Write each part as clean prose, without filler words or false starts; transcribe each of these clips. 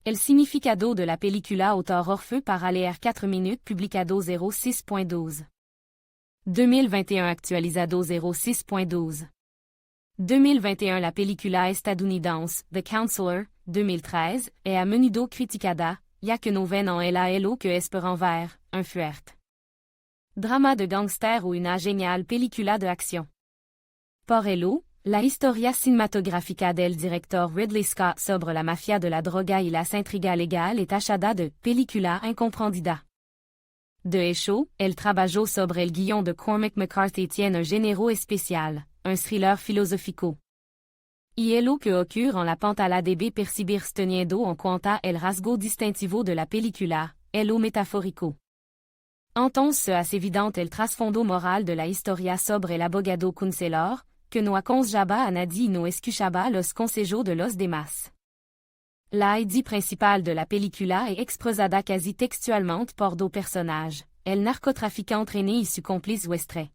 El significado de la película autor Orfeu para leer 4 minutes publicado 06.12. 2021 actualizado 06.12. 2021 La película estadounidense The Counselor, 2013, est a menudo criticada, ya que no ven en ella lo que esperan ver, un fuerte drama de gangster o una genial película de acción. Por ello, la historia cinematográfica del director Ridley Scott sobre la mafia de la droga y las intrigas legales est tachada de película incomprendida. De hecho, el trabajo sobre el guion de Cormac McCarthy tiene un género especial, un thriller filosófico. Y lo que ocurre en la pantalla debe percibirse teniendo en cuenta el rasgo distintivo de la película, lo metafórico. Entonces es evidente el trasfondo moral de la historia sobre el abogado counselor, que no aconsejaba a nadie y no escuchaba los consejos de los demás. La idée principale de la película est expresada quasi textuellement por dos personajes, el narcotrafiquant entraîné y su complice Westre.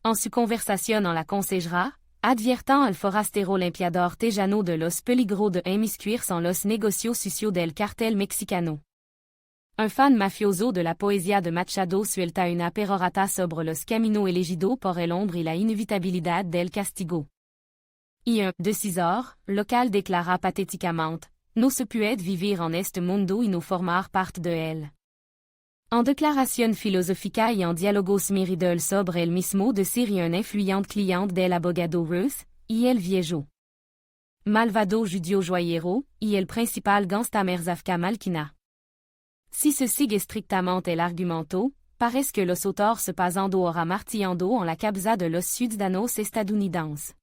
En su conversación en la consejera, adviertant al forastero limpiador tejano de los peligros de inmiscuirse en los negocios sucios del cartel mexicano. Un fan mafioso de la poesía de Machado suelta una perorata sobre los caminos elegidos por el hombre y la inevitabilidad del castigo. Y un decisor local déclara patéticamente, no se puede vivir en este mundo y no formar parte de él. En declaración filosófica y en diálogos meridol sobre el mismo decir y un influyente client del abogado Ruth, y el viejo malvado judio joyero, y el principal gangsta Merzavka Malkina. Si se sigue strictamente el argumento, parece que los auteurs se pasando ahora martillando en la cabeza de los ciudadanos estadounidenses.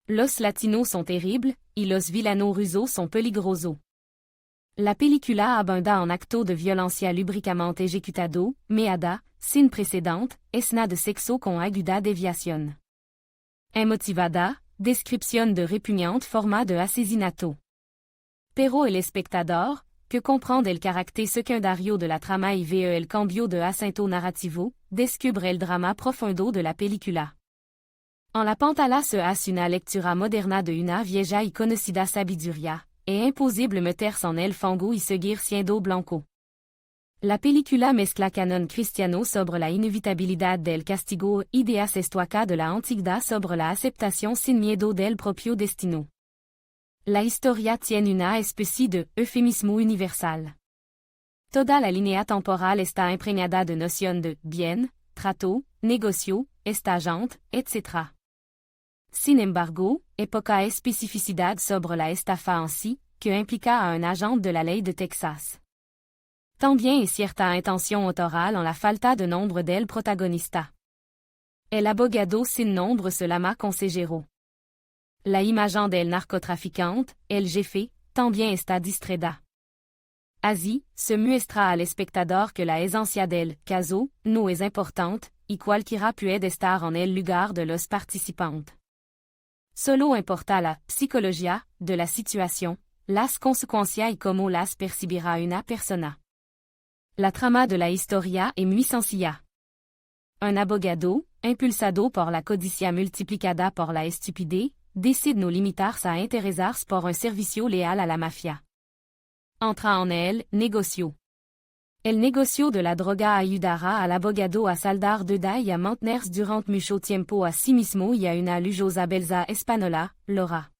Los latinos sont terribles, y los villanos rusos sont peligrosos. La película abunda en acto de violencia lubricamente ejecutado, meada, sin precedente, escena de sexo con aguda deviación. Emotivada, descripción de repugnante forma de asesinato. Pero el espectador, que comprend el carácter secundario de la trama y ve el cambio de acento narrativo, descubre el drama profundo de la película. En la pantalla se hace una lectura moderna de una vieja y conocida sabiduría, es imposible meterse en el fango y seguir siendo blanco. La película mezcla canon cristiano sobre la inevitabilidad del castigo, ideas estoicas de la antigüedad sobre la aceptación sin miedo del propio destino. La historia tiene una especie de eufemismo universal. Toda la línea temporal está impregnada de noción de bien, trato, negocio, estagante, etc. Sin embargo, hay poca especificidad sobre la estafa en sí, que implica a un agente de la ley de Texas. También hay cierta intención autoral en la falta de nombre del protagonista. El abogado sin nombre se llama consejero. La imagen del narcotraficante, el jefe, también está distraída. Así, se muestra al espectador que la esencia del caso no es importante, y cualquiera puede estar en el lugar de los participantes. Solo importa la psicología de la situación, las consecuencias y cómo las percibirá una persona. La trama de la historia es muy sencilla. Un abogado, impulsado por la codicia multiplicada por la estupidez, decide no limitarse a interesarse por un servicio leal a la mafia. Entra en el negocio. El negocio de la droga ayudará al abogado a saldar deuda y a mantenerse durante mucho tiempo a sí mismo y a una lujosa belza española, Laura.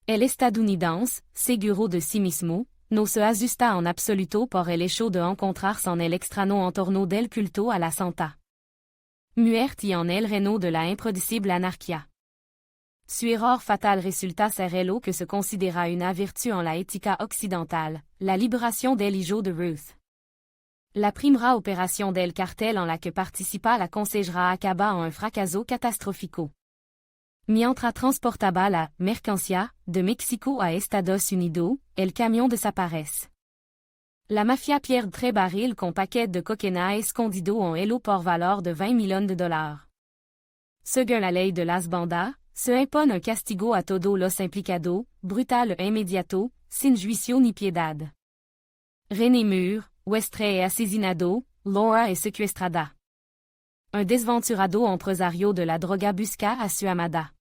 El estadounidense, seguro de sí mismo, no se asusta en absoluto por el hecho de encontrarse en el extraño entorno del culto a la santa muerte y en el reino de la impredecible anarquía. Su error fatal resulta ser lo que se considera una virtu en la ética occidental, la liberación del hijo de Ruth. La primera operación del cartel en la que participa la consejera acaba en un fracaso catastrófico. Mientras transportaba la mercancía de México a Estados Unidos, el camión desaparece. La mafia pierde 3 barriles con paquet de cocaína escondido en elo por valor de $20 millions. Según la ley de las bandas, se impone un castigo a todos los implicados, brutal e inmediato, sin juicio ni piedad. René Mur, Westre es asesinado, Laura es secuestrada. Un desventurado empresario de la droga busca a su amada.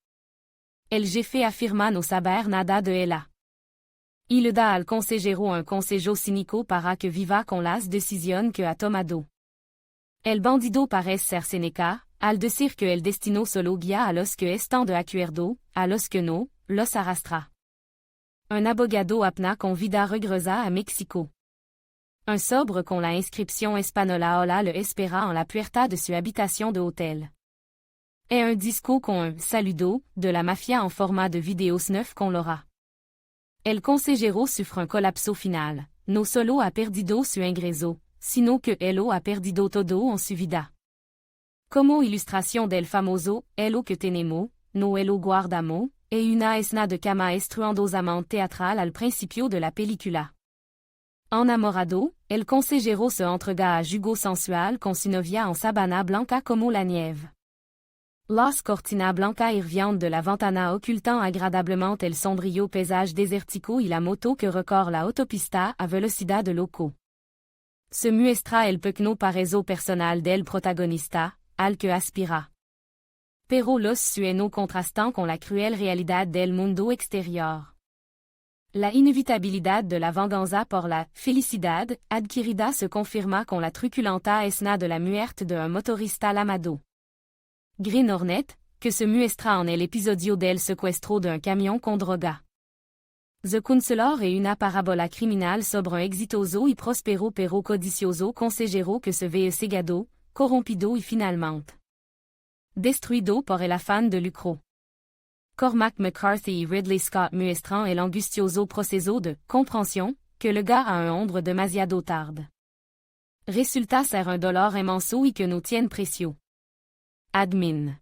El jefe afirma no saber nada de ella. Il da al consejero un consejo cínico para que viva con las decisiones que ha tomado. El bandido parece ser Seneca, al decir que el destino solo guía a los que están de acuerdo, a los que no, los arrastra. Un abogado apna con vida regresa a Mexico. Un sobre con la inscripción española hola le espera en la puerta de su habitación de hôtel. Et un disco con un saludo de la mafia en format de vidéos neuf con Laura. El consejero sufre un colapso final, no solo ha perdido su ingreso, sino que elo ha perdido todo en su vida. Como ilustración del famoso "Elo que tenemos, no elo guardamos", e una escena de cama estruendosamente teatral al principio de la película. Enamorado, el consejero se entrega a jugo sensual con su novia en sabana blanca como la nieve. Las cortina blanca hirvientes de la ventana occultant agradablement el sombrío paysage desértico y la moto que recorre la autopista a velocidad de loco. Se muestra el pequeño paraíso personal del protagonista, al que aspira. Pero los sueños contrastan con la cruel realidad del mundo exterior. La inevitabilidad de la venganza por la felicidad adquirida se confirma con la truculenta escena de la muerte de un motorista Lamado. Green Hornet, que se muestra en el episodio del secuestro d'un camión con droga. The Counselor est una parábola criminal sobre un exitoso y próspero pero codicioso consejero que se ve cegado, corrompido y finalmente destruido por el afán de lucro. Cormac McCarthy y Ridley Scott muestran el angustioso proceso de compréhension que le gars a un hombre demasiado tarde. Resulta ser un dolor inmenso y que nous tienne précieux. Admin.